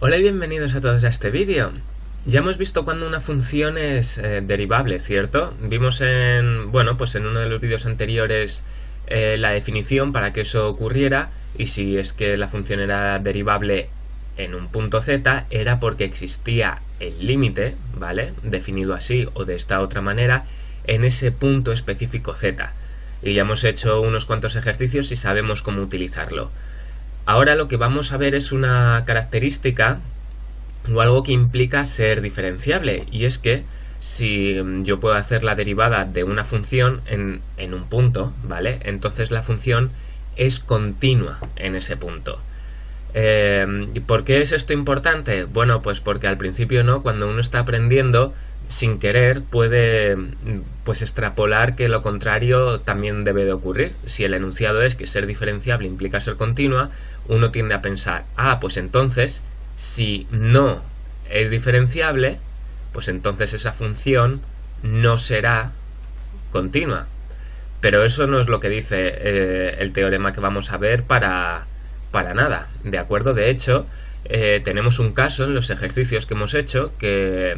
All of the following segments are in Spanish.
Hola y bienvenidos a todos a este vídeo. Ya hemos visto cuando una función es derivable, ¿cierto? Vimos en uno de los vídeos anteriores la definición para que eso ocurriera, y si es que la función era derivable en un punto z, era porque existía el límite, ¿vale? Definido así o de esta otra manera, en ese punto específico z. Y ya hemos hecho unos cuantos ejercicios y sabemos cómo utilizarlo. Ahora lo que vamos a ver es una característica o algo que implica ser diferenciable, y es que si yo puedo hacer la derivada de una función en un punto, ¿vale? Entonces la función es continua en ese punto. ¿Por qué es esto importante? Bueno, pues porque al principio, ¿no?, cuando uno está aprendiendo, sin querer puede extrapolar que lo contrario también debe de ocurrir. Si el enunciado es que ser diferenciable implica ser continua, uno tiende a pensar, pues entonces si no es diferenciable, pues entonces esa función no será continua. Pero eso no es lo que dice el teorema que vamos a ver para nada, ¿de acuerdo? De hecho, tenemos un caso en los ejercicios que hemos hecho que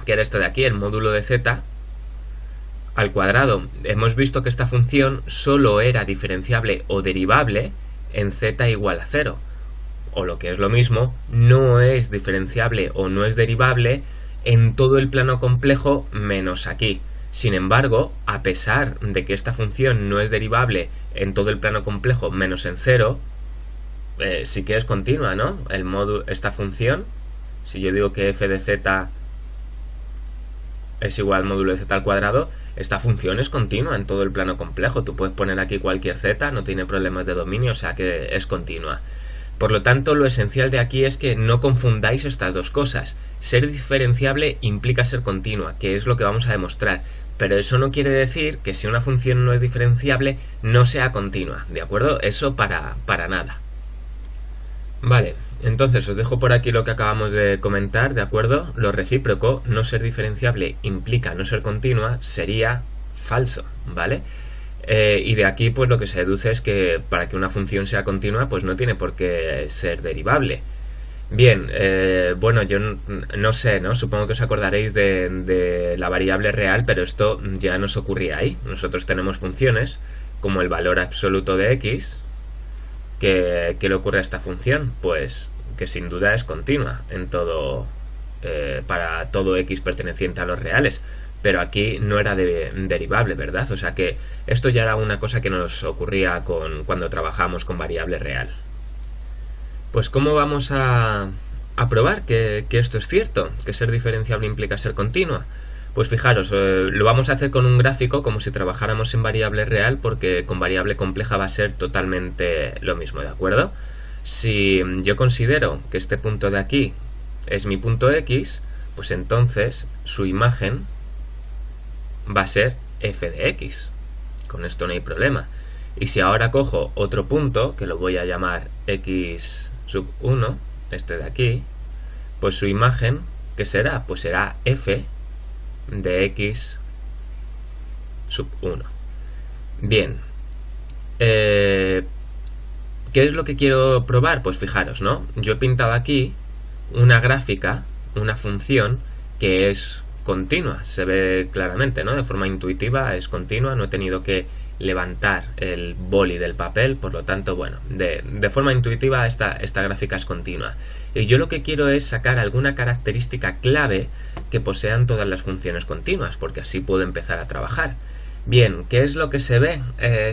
era este de aquí, el módulo de z al cuadrado. Hemos visto que esta función solo era diferenciable o derivable en z igual a 0. O lo que es lo mismo, no es diferenciable o no es derivable en todo el plano complejo menos aquí. Sin embargo, a pesar de que esta función no es derivable en todo el plano complejo menos en 0, sí que es continua, ¿no? Esta función, si yo digo que f de z es igual al módulo de z al cuadrado, esta función es continua en todo el plano complejo. Tú puedes poner aquí cualquier z, no tiene problemas de dominio, o sea que es continua. Por lo tanto, lo esencial de aquí es que no confundáis estas dos cosas. Ser diferenciable implica ser continua, que es lo que vamos a demostrar. Pero eso no quiere decir que si una función no es diferenciable, no sea continua, ¿de acuerdo? Eso para nada. Vale, entonces os dejo por aquí lo que acabamos de comentar, ¿de acuerdo? Lo recíproco, no ser diferenciable implica no ser continua, sería falso, ¿vale? Y de aquí pues lo que se deduce es que para que una función sea continua pues no tiene por qué ser derivable. Bien, yo no sé, ¿no? Supongo que os acordaréis de la variable real, pero esto ya nos ocurría ahí. Nosotros tenemos funciones como el valor absoluto de x. ¿Qué le ocurre a esta función? Pues que sin duda es continua en todo, para todo x perteneciente a los reales. Pero aquí no era derivable, ¿verdad? O sea que esto ya era una cosa que nos ocurría cuando trabajamos con variable real. Pues ¿cómo vamos a probar que esto es cierto? Que ser diferenciable implica ser continua. Pues fijaros, lo vamos a hacer con un gráfico como si trabajáramos en variable real, porque con variable compleja va a ser totalmente lo mismo, ¿de acuerdo? Si yo considero que este punto de aquí es mi punto x, pues entonces su imagen va a ser f de x. Con esto no hay problema. Y si ahora cojo otro punto, que lo voy a llamar x sub 1, este de aquí, pues su imagen, ¿qué será? Pues será f de x sub 1. Bien. ¿Qué es lo que quiero probar? Pues fijaros, ¿no? Yo he pintado aquí una gráfica, una función que es continua, se ve claramente, ¿no? De forma intuitiva es continua, no he tenido que levantar el boli del papel, por lo tanto, bueno, de forma intuitiva esta gráfica es continua. Y yo lo que quiero es sacar alguna característica clave que posean todas las funciones continuas, porque así puedo empezar a trabajar. Bien, ¿qué es lo que se ve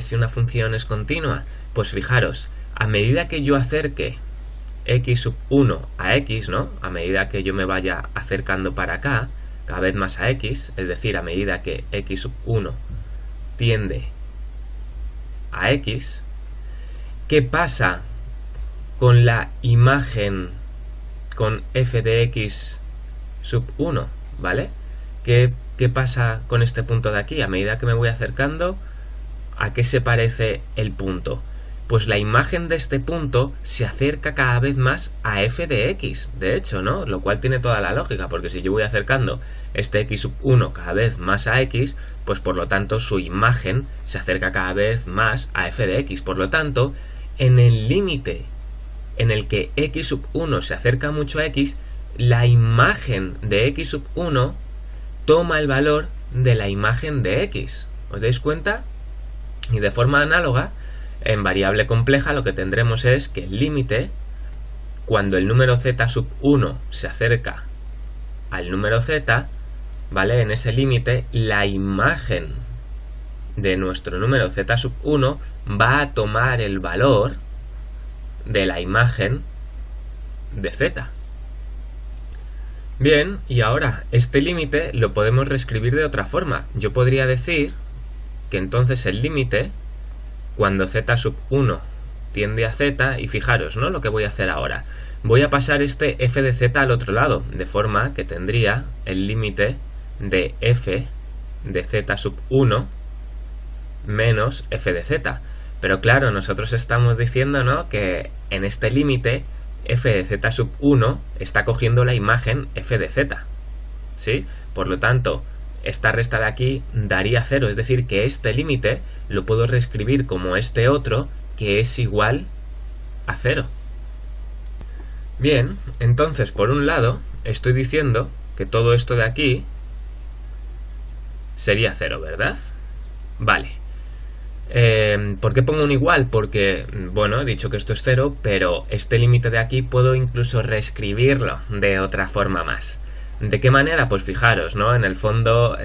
si una función es continua? Pues fijaros, a medida que yo acerque x sub 1 a x, ¿no? A medida que yo me vaya acercando para acá, cada vez más a x, es decir, a medida que x sub 1 tiende a x, ¿qué pasa con la imagen con f de x sub 1? ¿Vale? ¿Qué pasa con este punto de aquí? A medida que me voy acercando, ¿a qué se parece el punto? Pues la imagen de este punto se acerca cada vez más a f de x, de hecho, ¿no? Lo cual tiene toda la lógica, porque si yo voy acercando este x sub 1 cada vez más a x, pues por lo tanto su imagen se acerca cada vez más a f de x. Por lo tanto, en el límite en el que x sub 1 se acerca mucho a x, la imagen de x sub 1 toma el valor de la imagen de x. ¿Os dais cuenta? Y de forma análoga, en variable compleja lo que tendremos es que el límite, cuando el número z sub 1 se acerca al número z, ¿vale? En ese límite, la imagen de nuestro número z sub 1 va a tomar el valor de la imagen de z. Bien, y ahora este límite lo podemos reescribir de otra forma. Yo podría decir que entonces el límite, cuando z sub 1 tiende a z, y fijaros, ¿no?, lo que voy a hacer ahora. Voy a pasar este f de z al otro lado, de forma que tendría el límite de f de z sub 1 menos f de z. Pero claro, nosotros estamos diciendo, ¿no?, que en este límite f de z sub 1 está cogiendo la imagen f de z, ¿sí? Por lo tanto, esta resta de aquí daría 0, es decir, que este límite lo puedo reescribir como este otro, que es igual a 0. Bien, entonces, por un lado, estoy diciendo que todo esto de aquí sería 0, ¿verdad? Vale. ¿Por qué pongo un igual? Porque, bueno, he dicho que esto es 0, pero este límite de aquí puedo incluso reescribirlo de otra forma más. ¿De qué manera? Pues fijaros, ¿no? En el fondo,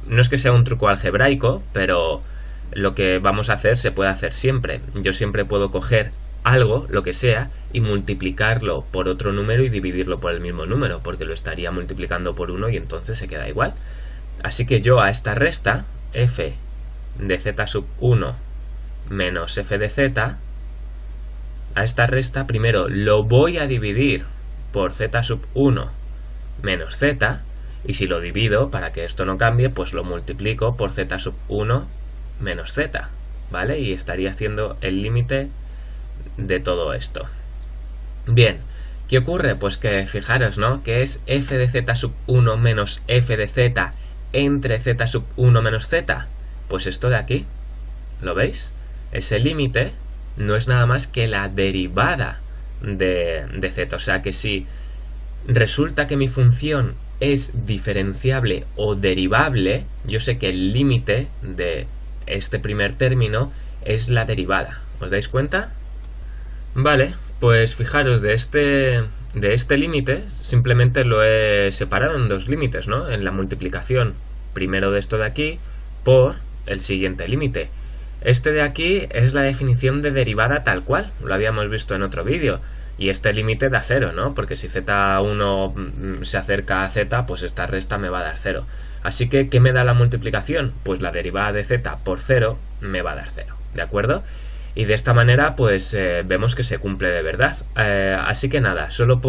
no es que sea un truco algebraico, pero lo que vamos a hacer se puede hacer siempre. Yo siempre puedo coger algo, lo que sea, y multiplicarlo por otro número y dividirlo por el mismo número, porque lo estaría multiplicando por 1 y entonces se queda igual. Así que yo a esta resta, f de z sub 1 menos f de z, a esta resta primero lo voy a dividir por z sub 1 menos z, y si lo divido, para que esto no cambie, pues lo multiplico por z sub 1 menos z, ¿vale? Y estaría haciendo el límite de todo esto. Bien, ¿qué ocurre? Pues que fijaros, ¿no?, que es f de z sub 1 menos f de z entre z sub 1 menos z. Pues esto de aquí, ¿lo veis? Ese límite no es nada más que la derivada de z. O sea que si resulta que mi función es diferenciable o derivable, yo sé que el límite de este primer término es la derivada. ¿Os dais cuenta? Vale, pues fijaros, de este límite simplemente lo he separado en dos límites, ¿no? En la multiplicación, primero de esto de aquí por el siguiente límite. Este de aquí es la definición de derivada tal cual, lo habíamos visto en otro vídeo. Y este límite da 0, ¿no? Porque si z1 se acerca a z, pues esta resta me va a dar 0. Así que, ¿qué me da la multiplicación? Pues la derivada de z por 0 me va a dar 0, ¿de acuerdo? Y de esta manera, pues vemos que se cumple de verdad. Así que nada, solo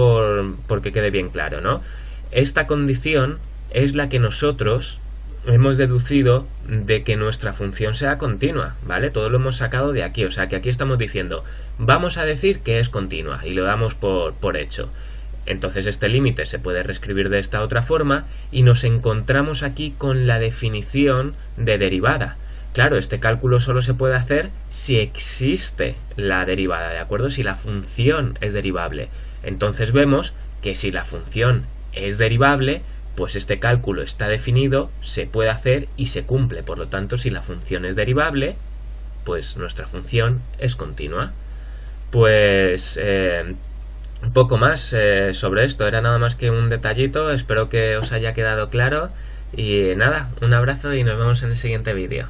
porque quede bien claro, ¿no? Esta condición es la que nosotros hemos deducido de que nuestra función sea continua, ¿vale? Todo lo hemos sacado de aquí, o sea que aquí estamos diciendo, vamos a decir que es continua y lo damos por hecho. Entonces este límite se puede reescribir de esta otra forma y nos encontramos aquí con la definición de derivada. Claro, este cálculo solo se puede hacer si existe la derivada, ¿de acuerdo? Si la función es derivable. Entonces vemos que si la función es derivable, pues este cálculo está definido, se puede hacer y se cumple. Por lo tanto, si la función es derivable, pues nuestra función es continua. Pues un poco más sobre esto. Era nada más que un detallito. Espero que os haya quedado claro. Y nada, un abrazo y nos vemos en el siguiente vídeo.